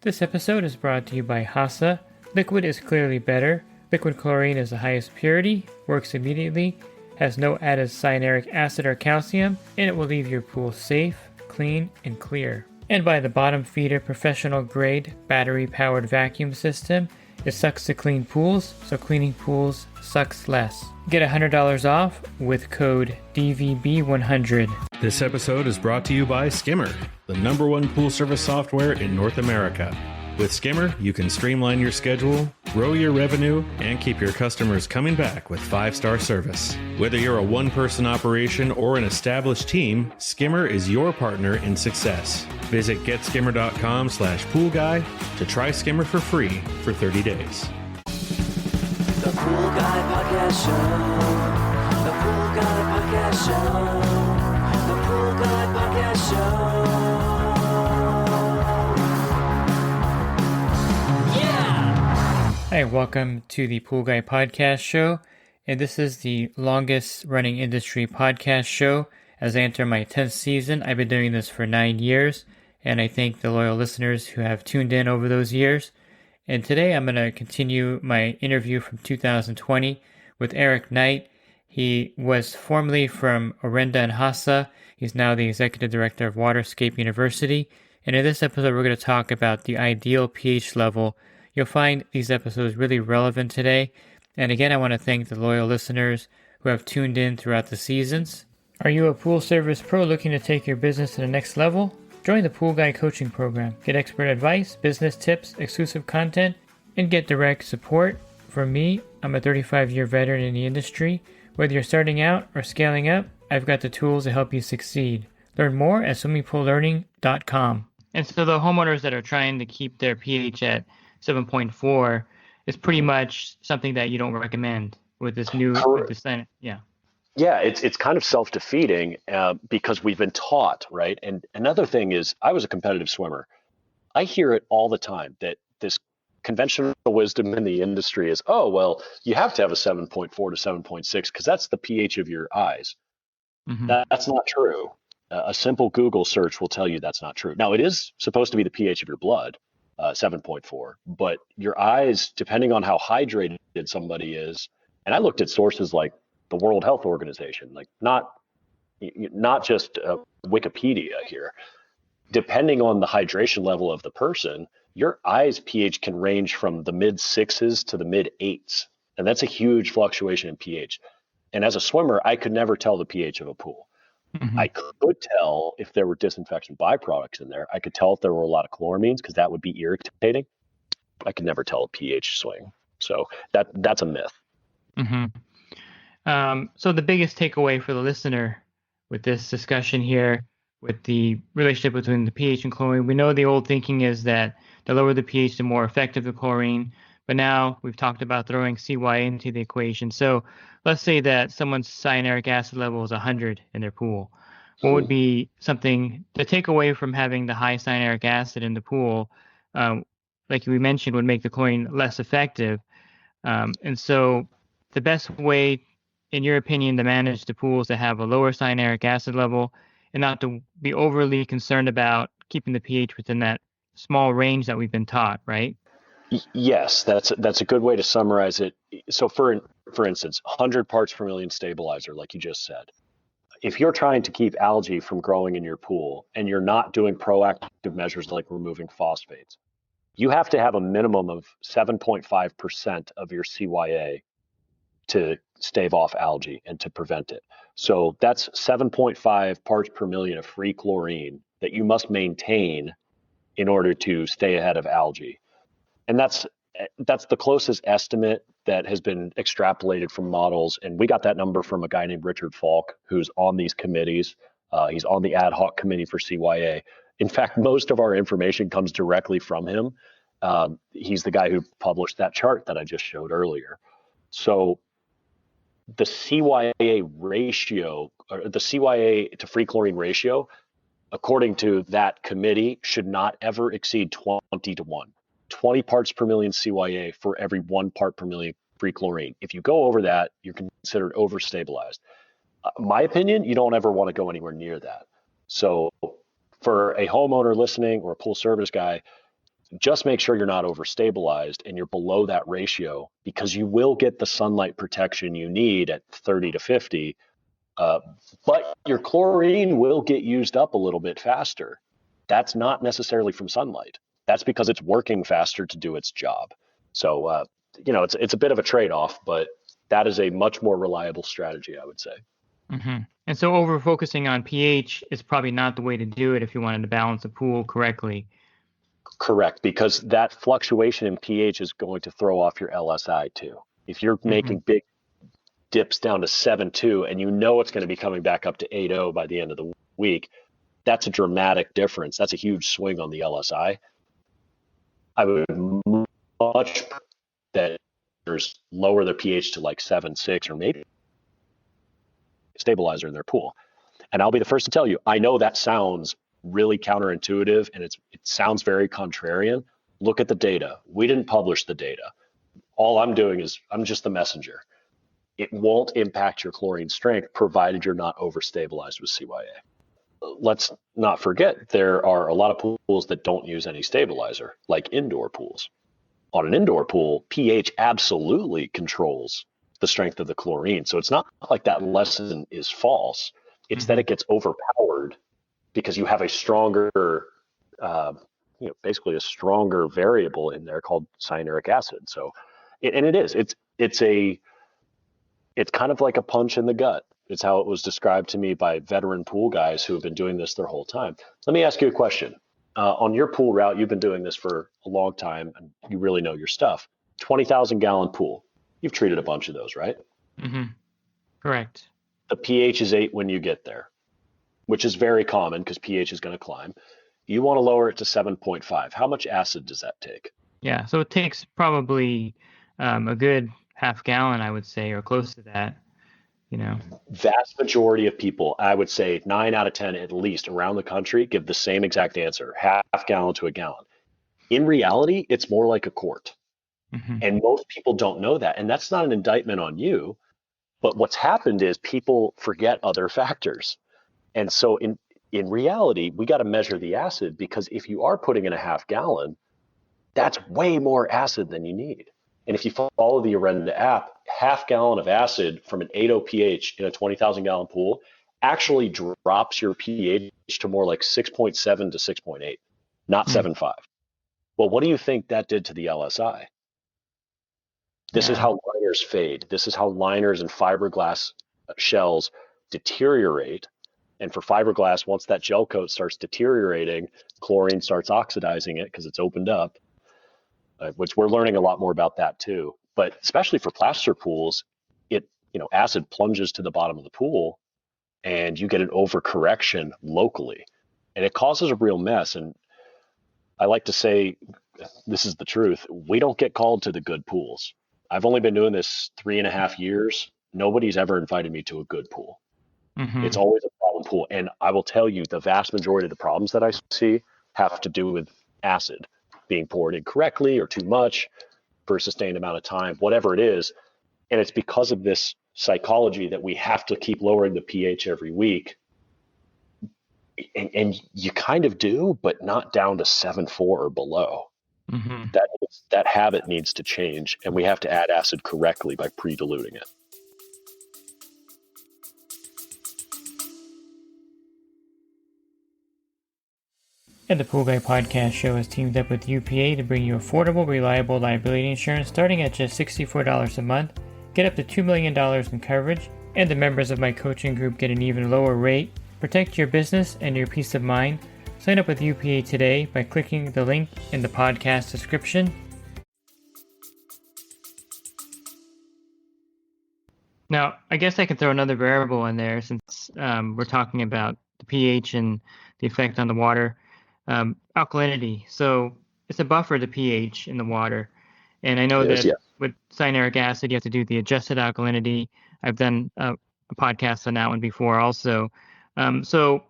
This episode is brought to you by HASA. Liquid is clearly better. Liquid chlorine is the highest purity, works immediately, has no added cyanuric acid or calcium, and it will leave your pool safe, clean, and clear. And by the bottom feeder professional grade battery powered vacuum system. It sucks to clean pools, so cleaning pools sucks less. Get $100 off with code DVB100. This episode is brought to you by Skimmer, the #1 pool service software in North America. With Skimmer, you can streamline your schedule, grow your revenue, and keep your customers coming back with 5-star service. Whether you're a one-person operation or an established team, Skimmer is your partner in success. Visit getskimmer.com/poolguy to try Skimmer for free for 30 days. The Pool Guy Podcast Show. The Pool Guy Podcast Show. The Pool Guy Podcast Show. Hi, welcome to the Pool Guy Podcast Show, and this is the longest running industry podcast show. As I enter my 10th season, I've been doing this for 9 years, and I thank the loyal listeners who have tuned in over those years. And today I'm going to continue my interview from 2020 with Eric Knight. He was formerly from Orenda and Hassa. He's now the Executive Director of Waterscape University. And in this episode, we're going to talk about the ideal pH level. You'll find these episodes really relevant today. And again, I want to thank the loyal listeners who have tuned in throughout the seasons. Are you a pool service pro looking to take your business to the next level? Join the Pool Guy Coaching Program. Get expert advice, business tips, exclusive content, and get direct support from me. I'm a 35-year veteran in the industry. Whether you're starting out or scaling up, I've got the tools to help you succeed. Learn more at swimmingpoollearning.com. And so the homeowners that are trying to keep their pH at 7.4 is pretty much something that you don't recommend with this new, Yeah, it's kind of self-defeating because we've been taught, right? And another thing is, I was a competitive swimmer. I hear it all the time that this conventional wisdom in the industry is, oh, well, you have to have a 7.4 to 7.6 because that's the pH of your eyes. Mm-hmm. That's not true. A simple Google search will tell you that's not true. Now, it is supposed to be the pH of your blood, 7.4, but your eyes, depending on how hydrated somebody is, and I looked at sources like the World Health Organization, like not just Wikipedia here. Depending on the hydration level of the person, your eye's pH can range from the mid 6s to the mid 8s. And that's a huge fluctuation in pH. And as a swimmer, I could never tell the pH of a pool. Mm-hmm. I could tell if there were disinfection byproducts in there. I could tell if there were a lot of chloramines because that would be irritating. I could never tell a pH swing. So that's a myth. Mm-hmm. So the biggest takeaway for the listener with this discussion here, with the relationship between the pH and chlorine, we know the old thinking is that the lower the pH, the more effective the chlorine. But now we've talked about throwing CYA into the equation. So let's say that someone's cyanuric acid level is 100 in their pool. What would be something to take away from having the high cyanuric acid in the pool, like we mentioned, would make the chlorine less effective? And so the best way, in your opinion, to manage the pool is to have a lower cyanuric acid level and not to be overly concerned about keeping the pH within that small range that we've been taught, right? Yes, that's a good way to summarize it. So for instance, 100 parts per million stabilizer, like you just said. If you're trying to keep algae from growing in your pool and you're not doing proactive measures like removing phosphates, you have to have a minimum of 7.5% of your CYA to stave off algae and to prevent it. So that's 7.5 parts per million of free chlorine that you must maintain in order to stay ahead of algae. And that's the closest estimate that has been extrapolated from models. And we got that number from a guy named Richard Falk, who's on these committees. He's on the ad hoc committee for CYA. In fact, most of our information comes directly from him. He's the guy who published that chart that I just showed earlier. So the CYA ratio, or the CYA to free chlorine ratio, according to that committee, should not ever exceed 20 to 1. 20 parts per million CYA for every 1 part per million free chlorine. If you go over that, you're considered overstabilized. My opinion, you don't ever want to go anywhere near that. So for a homeowner listening or a pool service guy, just make sure you're not overstabilized and you're below that ratio, because you will get the sunlight protection you need at 30 to 50. But your chlorine will get used up a little bit faster. That's not necessarily from sunlight. That's because it's working faster to do its job. So, it's a bit of a trade-off, but that is a much more reliable strategy, I would say. Mm-hmm. And so over focusing on pH is probably not the way to do it if you wanted to balance the pool correctly. Correct, because that fluctuation in pH is going to throw off your LSI too. If you're making big dips down to 7.2 and you know it's going to be coming back up to 8.0 by the end of the week, that's a dramatic difference. That's a huge swing on the LSI. I would much that there's lower the pH to like 7.6 or maybe stabilizer in their pool. And I'll be the first to tell you, I know that sounds really counterintuitive and it sounds very contrarian. Look at the data. We didn't publish the data. All I'm doing is I'm just the messenger. It won't impact your chlorine strength provided you're not overstabilized with CYA. Let's not forget there are a lot of pools that don't use any stabilizer, like indoor pools. On an indoor pool, pH absolutely controls the strength of the chlorine. So it's not like that lesson is false. It's that it gets overpowered because you have a stronger, basically a stronger variable in there called cyanuric acid. So, it's kind of like a punch in the gut. It's how it was described to me by veteran pool guys who have been doing this their whole time. Let me ask you a question. On your pool route, you've been doing this for a long time and you really know your stuff. 20,000 gallon pool. You've treated a bunch of those, right? Mm-hmm. Correct. The pH is 8 when you get there, which is very common because pH is going to climb. You want to lower it to 7.5. How much acid does that take? Yeah, so it takes probably a good half gallon, I would say, or close to that. Vast majority of people, I would say 9 out of 10 at least around the country, give the same exact answer, half gallon to a gallon. In reality, it's more like a quart. And most people don't know that. And that's not an indictment on you. But what's happened is people forget other factors. And so in reality, we got to measure the acid, because if you are putting in a half gallon, that's way more acid than you need. And if you follow the Arenda app, half gallon of acid from an 8.0 pH in a 20,000 gallon pool actually drops your pH to more like 6.7 to 6.8, not 7.5. Well, what do you think that did to the LSI? This is how liners fade. This is how liners and fiberglass shells deteriorate. And for fiberglass, once that gel coat starts deteriorating, chlorine starts oxidizing it because it's opened up, which we're learning a lot more about that too. But especially for plaster pools, acid plunges to the bottom of the pool and you get an overcorrection locally. And it causes a real mess. And I like to say, this is the truth, we don't get called to the good pools. I've only been doing this 3.5 years. Nobody's ever invited me to a good pool. It's always a problem pool. And I will tell you, the vast majority of the problems that I see have to do with acid being poured incorrectly or too much for a sustained amount of time, whatever it is. And it's because of this psychology that we have to keep lowering the pH every week. And you kind of do, but not down to 7.4 or below. That habit needs to change, and we have to add acid correctly by pre-diluting it. And the Pool Guy Podcast Show has teamed up with UPA to bring you affordable, reliable liability insurance starting at just $64 a month. Get up to $2 million in coverage, and the members of my coaching group get an even lower rate. Protect your business and your peace of mind. Sign up with UPA today by clicking the link in the podcast description. Now, I guess I can throw another variable in there since we're talking about the pH and the effect on the water. Alkalinity. So it's a buffer to pH in the water. And I know that with cyanuric acid, you have to do the adjusted alkalinity. I've done a podcast on that one before also. So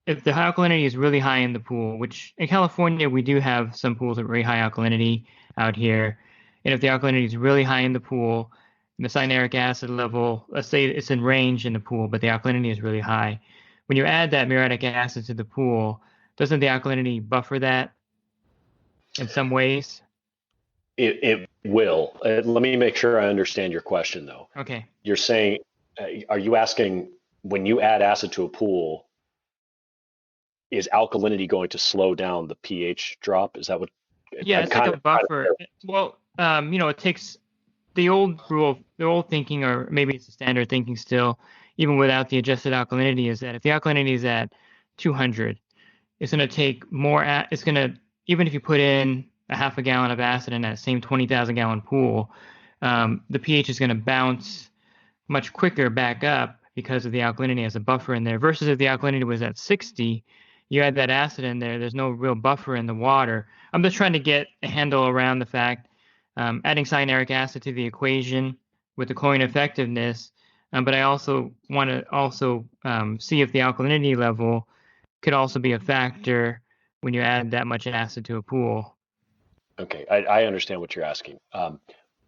if the alkalinity is really high in the pool, which in California, we do have some pools with very high alkalinity out here. And if the alkalinity is really high in the pool, and the cyanuric acid level, let's say it's in range in the pool, but the alkalinity is really high. When you add that muriatic acid to the pool, doesn't the alkalinity buffer that? in some ways? It will. Let me make sure I understand your question, though. Okay. You're saying, are you asking when you add acid to a pool, is alkalinity going to slow down the pH drop? Is that what? Yeah, I'm it's like kind a of buffer. Well, it takes the old rule, the old thinking, or maybe it's the standard thinking still, even without the adjusted alkalinity, is that if the alkalinity is at 200, it's going to take more. It's going to, even if you put in a half a gallon of acid in that same 20,000 gallon pool, the pH is going to bounce much quicker back up because of the alkalinity as a buffer in there. Versus if the alkalinity was at 60, you add that acid in there, there's no real buffer in the water. I'm just trying to get a handle around the fact, adding cyanuric acid to the equation with the chlorine effectiveness, but I also want to see if the alkalinity level could also be a factor when you add that much acid to a pool. Okay, I understand what you're asking.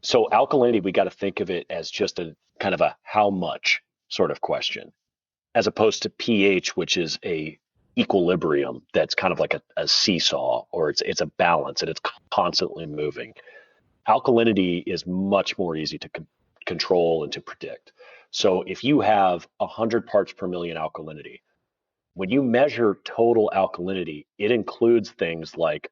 So alkalinity, we got to think of it as just a kind of a how much sort of question, as opposed to pH, which is a equilibrium that's kind of like a seesaw, or it's a balance and it's constantly moving. Alkalinity is much more easy to control and to predict. So if you have 100 parts per million alkalinity, when you measure total alkalinity, it includes things like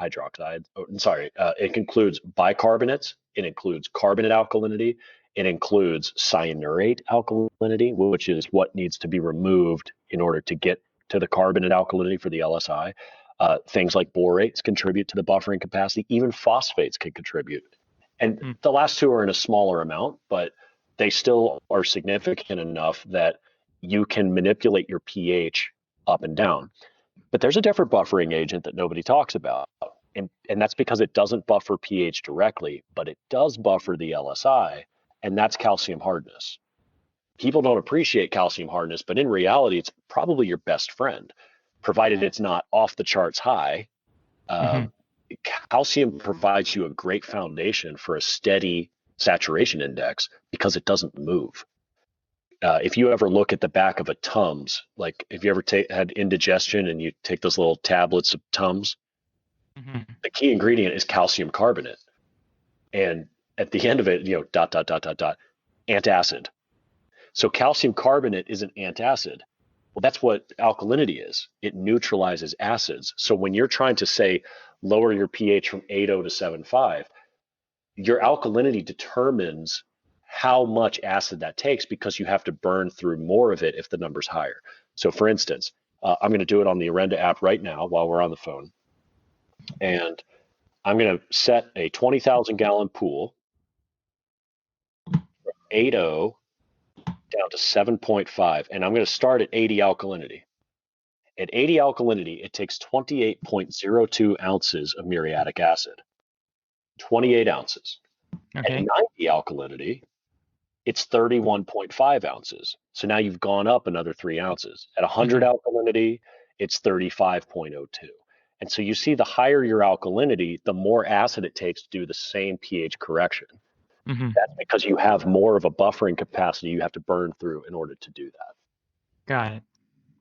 hydroxide. It includes bicarbonates. It includes carbonate alkalinity. It includes cyanurate alkalinity, which is what needs to be removed in order to get to the carbonate alkalinity for the LSI. Things like borates contribute to the buffering capacity. Even phosphates can contribute. And the last two are in a smaller amount, but they still are significant enough that you can manipulate your pH up and down. But there's a different buffering agent that nobody talks about. And that's because it doesn't buffer pH directly, but it does buffer the LSI, and that's calcium hardness. People don't appreciate calcium hardness, but in reality, it's probably your best friend, provided it's not off the charts high. Calcium provides you a great foundation for a steady saturation index because it doesn't move. If you ever look at the back of a Tums, like if you ever had indigestion and you take those little tablets of Tums, the key ingredient is calcium carbonate. And at the end of it, antacid. So calcium carbonate is an antacid. Well, that's what alkalinity is. It neutralizes acids. So when you're trying to say lower your pH from 8.0 to 7.5, your alkalinity determines how much acid that takes because you have to burn through more of it if the number's higher. So for instance, I'm going to do it on the Arenda app right now while we're on the phone. And I'm going to set a 20,000 gallon pool from 8.0 down to 7.5. And I'm going to start at 80 alkalinity. At 80 alkalinity, it takes 28.02 ounces of muriatic acid. 28 ounces. Okay. At 90 alkalinity, it's 31.5 ounces. So now you've gone up another 3 ounces. At 100 alkalinity, it's 35.02. And so you see the higher your alkalinity, the more acid it takes to do the same pH correction. That's because you have more of a buffering capacity you have to burn through in order to do that. Got it.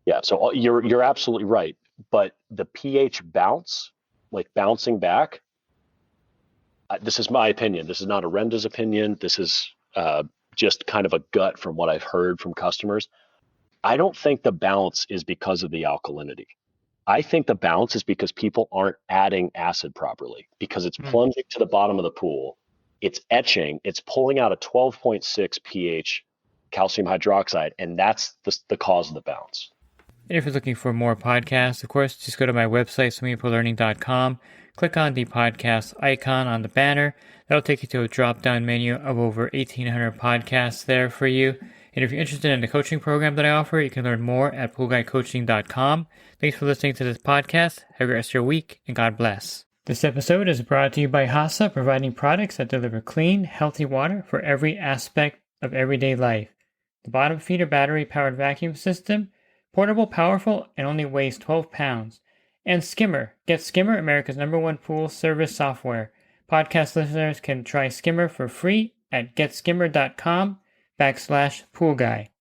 Yeah, so you're absolutely right. But the pH bounce, like bouncing back, this is my opinion. This is not Arenda's opinion. This is just kind of a gut from what I've heard from customers. I don't think the bounce is because of the alkalinity. I think the bounce is because people aren't adding acid properly, because it's plunging to the bottom of the pool. It's etching. It's pulling out a 12.6 pH calcium hydroxide, and that's the cause of the bounce. And if you're looking for more podcasts, of course, just go to my website, swimmingpoollearning.com, click on the podcast icon on the banner. That'll take you to a drop-down menu of over 1,800 podcasts there for you. And if you're interested in the coaching program that I offer, you can learn more at poolguycoaching.com. Thanks for listening to this podcast. Have a great rest of your week, and God bless. This episode is brought to you by HASA, providing products that deliver clean, healthy water for every aspect of everyday life. The bottom feeder battery-powered vacuum system, portable, powerful, and only weighs 12 pounds. And Skimmer. Get Skimmer, America's #1 pool service software. Podcast listeners can try Skimmer for free at getskimmer.com/poolguy.